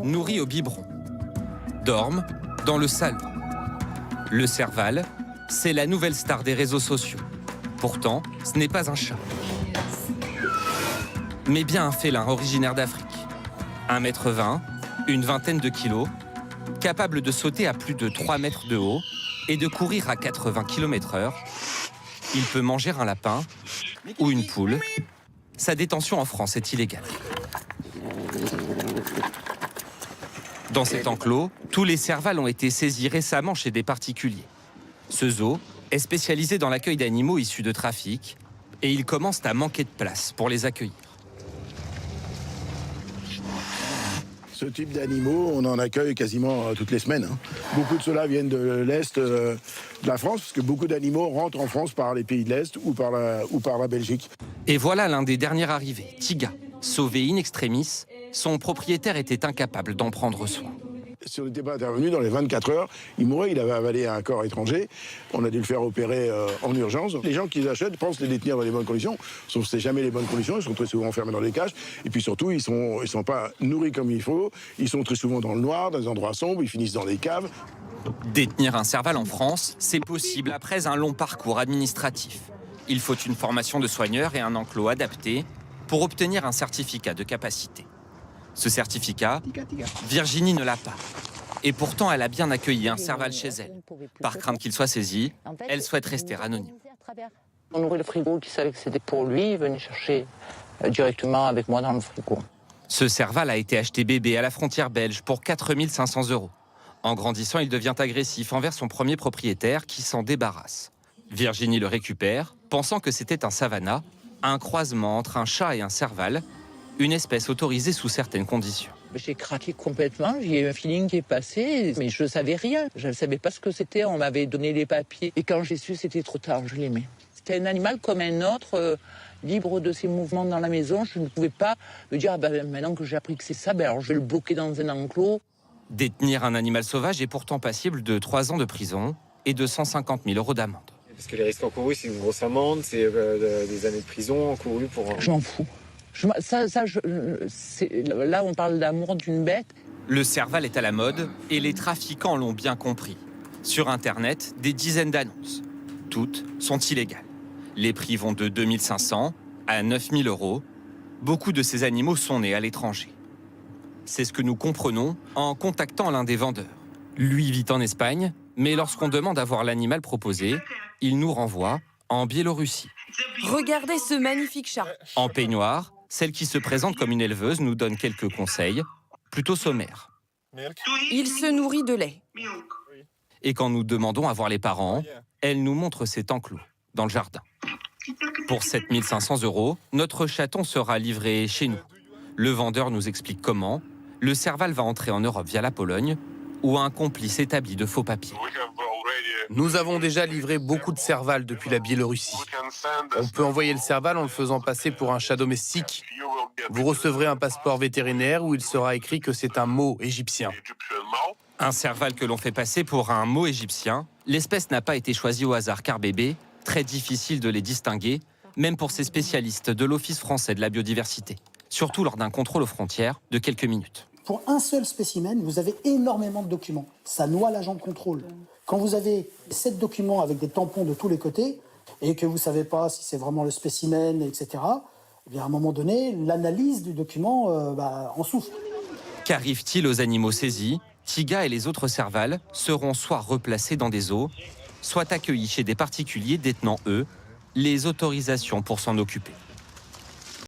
nourris au biberon, dorment dans le salon. Le serval, c'est la nouvelle star des réseaux sociaux. Pourtant, ce n'est pas un chat, mais bien un félin originaire d'Afrique. 1,20 m, une vingtaine de kilos, capable de sauter à plus de 3 mètres de haut et de courir à 80 km/h. Il peut manger un lapin ou une poule. Sa détention en France est illégale. Dans cet enclos, tous les servals ont été saisis récemment chez des particuliers. Ce zoo est spécialisé dans l'accueil d'animaux issus de trafic et il commence à manquer de place pour les accueillir. Ce type d'animaux, on en accueille quasiment toutes les semaines. Beaucoup de ceux-là viennent de l'Est de la France, parce que beaucoup d'animaux rentrent en France par les pays de l'Est ou par la Belgique. Et voilà l'un des derniers arrivés, Tiga. Sauvé in extremis, son propriétaire était incapable d'en prendre soin. Si on n'était pas intervenu dans les 24 heures, il mourait, il avait avalé un corps étranger. On a dû le faire opérer en urgence. Les gens qui les achètent pensent les détenir dans les bonnes conditions, sauf que c'est jamais les bonnes conditions, ils sont très souvent enfermés dans des cages. Et puis surtout, ils sont pas nourris comme il faut, ils sont très souvent dans le noir, dans des endroits sombres, ils finissent dans des caves. Détenir un serval en France, c'est possible après un long parcours administratif. Il faut une formation de soigneur et un enclos adapté pour obtenir un certificat de capacité. Ce certificat, Virginie ne l'a pas. Et pourtant, elle a bien accueilli un serval chez elle. Par crainte qu'il soit saisi, elle souhaite rester anonyme. On ouvrait le frigo, qui savait que c'était pour lui, il venait chercher directement avec moi dans le frigo. Ce serval a été acheté bébé à la frontière belge pour 4 500 €. En grandissant, il devient agressif envers son premier propriétaire qui s'en débarrasse. Virginie le récupère, pensant que c'était un savannah, un croisement entre un chat et un serval, une espèce autorisée sous certaines conditions. J'ai craqué complètement, j'ai eu un feeling qui est passé, mais je ne savais rien. Je ne savais pas ce que c'était, on m'avait donné les papiers. Et quand j'ai su, c'était trop tard, je l'aimais. C'était un animal comme un autre, libre de ses mouvements dans la maison. Je ne pouvais pas me dire, maintenant que j'ai appris que c'est ça, alors je vais le bloquer dans un enclos. Détenir un animal sauvage est pourtant passible de 3 ans de prison et de 150 000 € d'amende. Parce que les risques encourus, c'est une grosse amende, c'est des années de prison encourues pour... Je m'en fous. Là, on parle d'amour d'une bête. Le serval est à la mode et les trafiquants l'ont bien compris. Sur Internet, des dizaines d'annonces. Toutes sont illégales. Les prix vont de 2 500 à 9 000 €. Beaucoup de ces animaux sont nés à l'étranger. C'est ce que nous comprenons en contactant l'un des vendeurs. Lui vit en Espagne, mais lorsqu'on demande à voir l'animal proposé, il nous renvoie en Biélorussie. Regardez ce magnifique chat. En peignoir, celle qui se présente comme une éleveuse nous donne quelques conseils, plutôt sommaires. Il se nourrit de lait. Et quand nous demandons à voir les parents, elle nous montre cet enclos, dans le jardin. Pour 7 500 €, notre chaton sera livré chez nous. Le vendeur nous explique comment. Le serval va entrer en Europe via la Pologne, où un complice établit de faux papiers. Nous avons déjà livré beaucoup de servals depuis la Biélorussie. On peut envoyer le serval en le faisant passer pour un chat domestique. Vous recevrez un passeport vétérinaire où il sera écrit que c'est un mot égyptien. Un serval que l'on fait passer pour un mot égyptien. L'espèce n'a pas été choisie au hasard car bébé, très difficile de les distinguer, même pour ces spécialistes de l'Office français de la biodiversité. Surtout lors d'un contrôle aux frontières de quelques minutes. Pour un seul spécimen, vous avez énormément de documents. Ça noie l'agent de contrôle. Quand vous avez 7 documents avec des tampons de tous les côtés et que vous ne savez pas si c'est vraiment le spécimen, etc., eh bien à un moment donné, l'analyse du document en souffre. Qu'arrive-t-il aux animaux saisis? Tiga et les autres servals seront soit replacés dans des zoos, soit accueillis chez des particuliers détenant, eux, les autorisations pour s'en occuper.